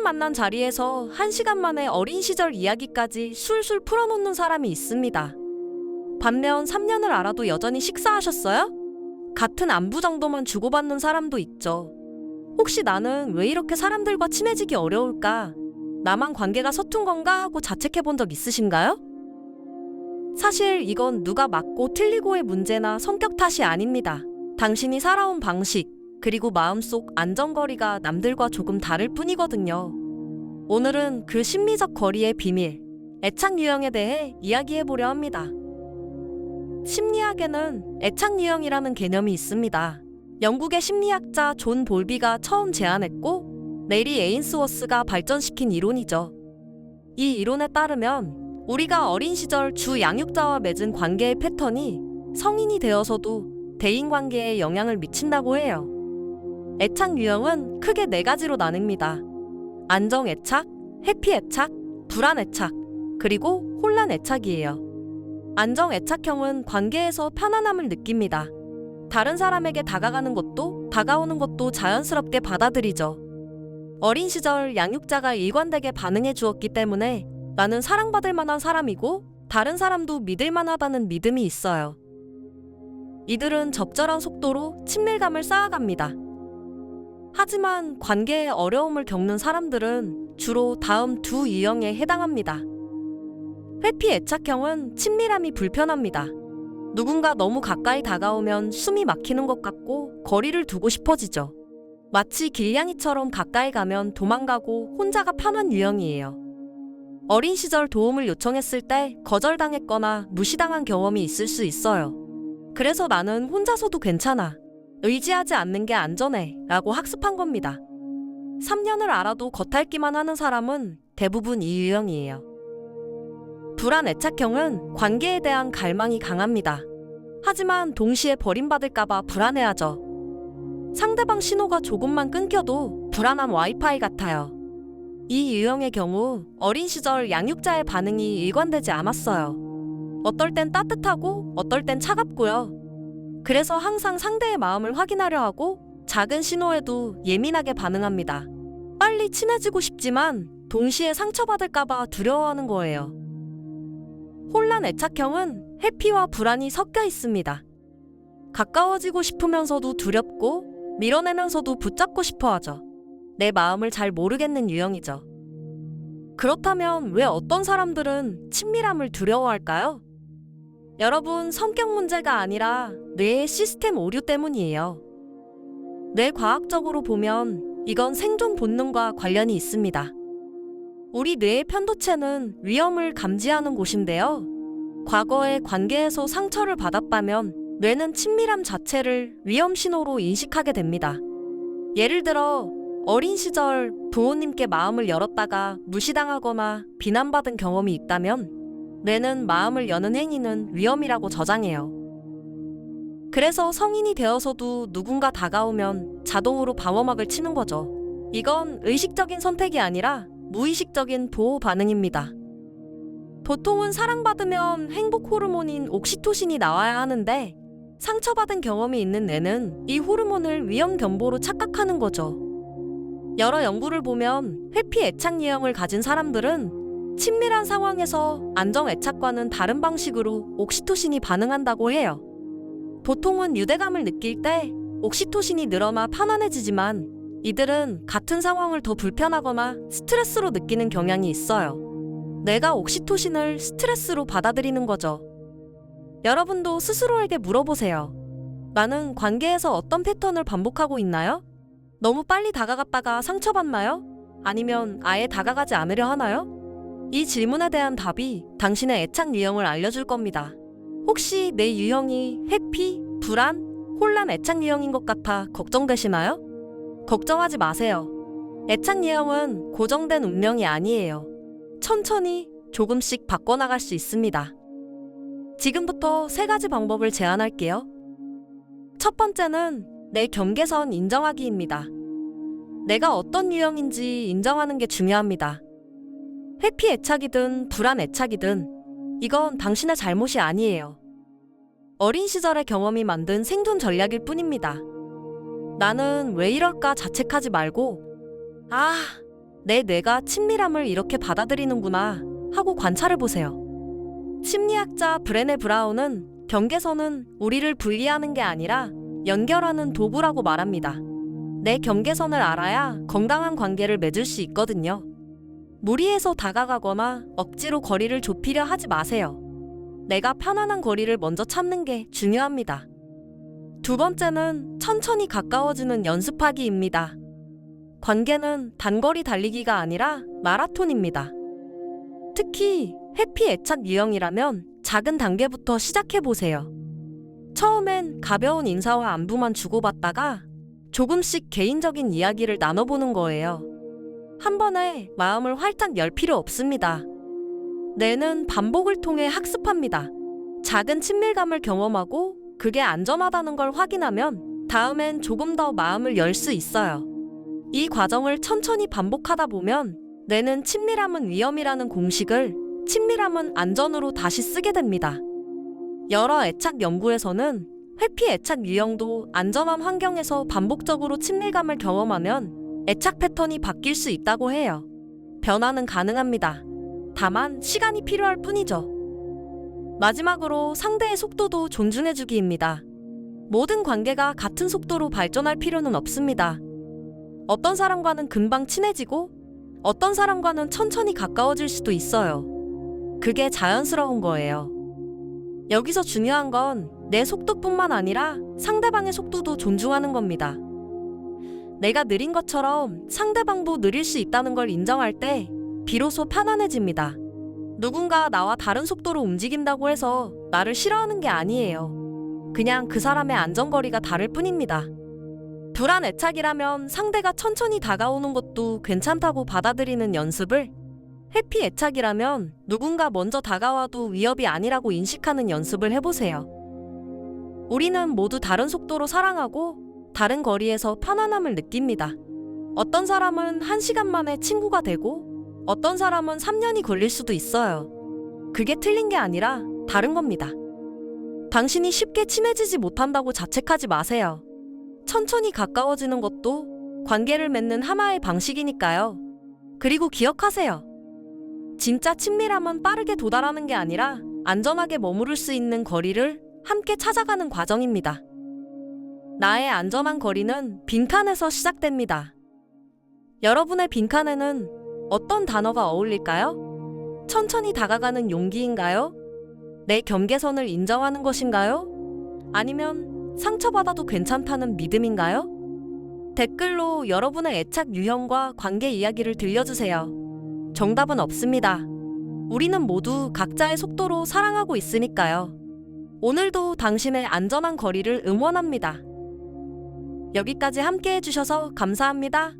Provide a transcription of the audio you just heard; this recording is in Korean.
처음 만난 자리에서 1시간 만에 어린 시절 이야기까지 술술 풀어놓는 사람이 있습니다. 반면 3년을 알아도 여전히 식사하셨어요? 같은 안부 정도만 주고받는 사람도 있죠. 혹시 나는 왜 이렇게 사람들과 친해지기 어려울까? 나만 관계가 서툰 건가 하고 자책해본 적 있으신가요? 사실 이건 누가 맞고 틀리고의 문제나 성격 탓이 아닙니다. 당신이 살아온 방식, 그리고 마음속 안정거리가 남들과 조금 다를 뿐이거든요. 오늘은 그 심리적 거리의 비밀, 애착 유형에 대해 이야기해보려 합니다. 심리학에는 애착 유형이라는 개념이 있습니다. 영국의 심리학자 존 볼비가 처음 제안했고 레리 에인스워스가 발전시킨 이론이죠. 이 이론에 따르면 우리가 어린 시절 주 양육자와 맺은 관계의 패턴이 성인이 되어서도 대인관계에 영향을 미친다고 해요. 애착 유형은 크게 4가지로 나뉩니다. 안정 애착, 해피 애착, 불안 애착, 그리고 혼란 애착이에요. 안정 애착형은 관계에서 편안함을 느낍니다. 다른 사람에게 다가가는 것도 다가오는 것도 자연스럽게 받아들이죠. 어린 시절 양육자가 일관되게 반응해 주었기 때문에 나는 사랑받을 만한 사람이고 다른 사람도 믿을 만하다는 믿음이 있어요. 이들은 적절한 속도로 친밀감을 쌓아갑니다. 하지만 관계에 어려움을 겪는 사람들은 주로 다음 2 유형에 해당합니다. 회피 애착형은 친밀함이 불편합니다. 누군가 너무 가까이 다가오면 숨이 막히는 것 같고 거리를 두고 싶어지죠. 마치 길냥이처럼 가까이 가면 도망가고 혼자가 편한 유형이에요. 어린 시절 도움을 요청했을 때 거절당했거나 무시당한 경험이 있을 수 있어요. 그래서 나는 혼자서도 괜찮아, 의지하지 않는 게 안전해 라고 학습한 겁니다. 3년을 알아도 겉핥기만 하는 사람은 대부분 이 유형이에요. 불안 애착형은 관계에 대한 갈망이 강합니다. 하지만 동시에 버림받을까봐 불안해하죠. 상대방 신호가 조금만 끊겨도 불안한 와이파이 같아요. 이 유형의 경우 어린 시절 양육자의 반응이 일관되지 않았어요. 어떨 땐 따뜻하고 어떨 땐 차갑고요. 그래서 항상 상대의 마음을 확인하려 하고 작은 신호에도 예민하게 반응합니다. 빨리 친해지고 싶지만 동시에 상처받을까봐 두려워하는 거예요. 혼란 애착형은 회피와 불안이 섞여 있습니다. 가까워지고 싶으면서도 두렵고 밀어내면서도 붙잡고 싶어 하죠. 내 마음을 잘 모르겠는 유형이죠. 그렇다면 왜 어떤 사람들은 친밀함을 두려워할까요? 여러분, 성격 문제가 아니라 뇌의 시스템 오류 때문이에요. 뇌과학적으로 보면 이건 생존 본능과 관련이 있습니다. 우리 뇌의 편도체는 위험을 감지하는 곳인데요. 과거의 관계에서 상처를 받았다면 뇌는 친밀함 자체를 위험 신호로 인식하게 됩니다. 예를 들어 어린 시절 부모님께 마음을 열었다가 무시당하거나 비난받은 경험이 있다면 뇌는 마음을 여는 행위는 위험이라고 저장해요. 그래서 성인이 되어서도 누군가 다가오면 자동으로 방어막을 치는 거죠. 이건 의식적인 선택이 아니라 무의식적인 보호 반응입니다. 보통은 사랑받으면 행복 호르몬인 옥시토신이 나와야 하는데 상처받은 경험이 있는 뇌는 이 호르몬을 위험 경보로 착각하는 거죠. 여러 연구를 보면 회피 애착 유형을 가진 사람들은 친밀한 상황에서 안정 애착과는 다른 방식으로 옥시토신이 반응한다고 해요. 보통은 유대감을 느낄 때 옥시토신이 늘어나 편안해지지만 이들은 같은 상황을 더 불편하거나 스트레스로 느끼는 경향이 있어요. 내가 옥시토신을 스트레스로 받아들이는 거죠. 여러분도 스스로에게 물어보세요. 나는 관계에서 어떤 패턴을 반복하고 있나요? 너무 빨리 다가갔다가 상처받나요? 아니면 아예 다가가지 않으려 하나요? 이 질문에 대한 답이 당신의 애착 유형을 알려줄 겁니다. 혹시 내 유형이 회피, 불안, 혼란 애착 유형인 것 같아 걱정되시나요? 걱정하지 마세요. 애착 유형은 고정된 운명이 아니에요. 천천히 조금씩 바꿔나갈 수 있습니다. 지금부터 3가지 방법을 제안할게요. 첫 번째는 내 경계선 인정하기입니다. 내가 어떤 유형인지 인정하는 게 중요합니다. 회피 애착이든 불안 애착이든 이건 당신의 잘못이 아니에요. 어린 시절의 경험이 만든 생존 전략일 뿐입니다. 나는 왜 이럴까 자책하지 말고 내 뇌가 친밀함을 이렇게 받아들이는구나 하고 관찰해 보세요. 심리학자 브레네 브라운은 경계선은 우리를 분리하는 게 아니라 연결하는 도구라고 말합니다. 내 경계선을 알아야 건강한 관계를 맺을 수 있거든요. 무리해서 다가가거나 억지로 거리를 좁히려 하지 마세요. 내가 편안한 거리를 먼저 찾는 게 중요합니다. 두 번째는 천천히 가까워지는 연습하기입니다. 관계는 단거리 달리기가 아니라 마라톤입니다. 특히 회피 애착 유형이라면 작은 단계부터 시작해보세요. 처음엔 가벼운 인사와 안부만 주고받다가 조금씩 개인적인 이야기를 나눠보는 거예요. 한 번에 마음을 활짝 열 필요 없습니다. 뇌는 반복을 통해 학습합니다. 작은 친밀감을 경험하고 그게 안전하다는 걸 확인하면 다음엔 조금 더 마음을 열 수 있어요. 이 과정을 천천히 반복하다 보면 뇌는 친밀함은 위험이라는 공식을 친밀함은 안전으로 다시 쓰게 됩니다. 여러 애착 연구에서는 회피 애착 유형도 안전한 환경에서 반복적으로 친밀감을 경험하면 애착 패턴이 바뀔 수 있다고 해요. 변화는 가능합니다. 다만 시간이 필요할 뿐이죠. 마지막으로 상대의 속도도 존중해주기입니다. 모든 관계가 같은 속도로 발전할 필요는 없습니다. 어떤 사람과는 금방 친해지고 어떤 사람과는 천천히 가까워질 수도 있어요. 그게 자연스러운 거예요. 여기서 중요한 건 내 속도뿐만 아니라 상대방의 속도도 존중하는 겁니다. 내가 느린 것처럼 상대방도 느릴 수 있다는 걸 인정할 때 비로소 편안해집니다. 누군가 나와 다른 속도로 움직인다고 해서 나를 싫어하는 게 아니에요. 그냥 그 사람의 안전거리가 다를 뿐입니다. 불안 애착이라면 상대가 천천히 다가오는 것도 괜찮다고 받아들이는 연습을, 회피 애착이라면 누군가 먼저 다가와도 위협이 아니라고 인식하는 연습을 해보세요. 우리는 모두 다른 속도로 사랑하고 다른 거리에서 편안함을 느낍니다. 어떤 사람은 1시간 만에 친구가 되고 어떤 사람은 3년이 걸릴 수도 있어요. 그게 틀린 게 아니라 다른 겁니다. 당신이 쉽게 친해지지 못한다고 자책하지 마세요. 천천히 가까워지는 것도 관계를 맺는 하나의 방식이니까요. 그리고 기억하세요. 진짜 친밀함은 빠르게 도달하는 게 아니라 안전하게 머무를 수 있는 거리를 함께 찾아가는 과정입니다. 나의 안전한 거리는 빈칸에서 시작됩니다. 여러분의 빈칸에는 어떤 단어가 어울릴까요? 천천히 다가가는 용기인가요? 내 경계선을 인정하는 것인가요? 아니면 상처받아도 괜찮다는 믿음인가요? 댓글로 여러분의 애착 유형과 관계 이야기를 들려주세요. 정답은 없습니다. 우리는 모두 각자의 속도로 사랑하고 있으니까요. 오늘도 당신의 안전한 거리를 응원합니다. 여기까지 함께 해주셔서 감사합니다.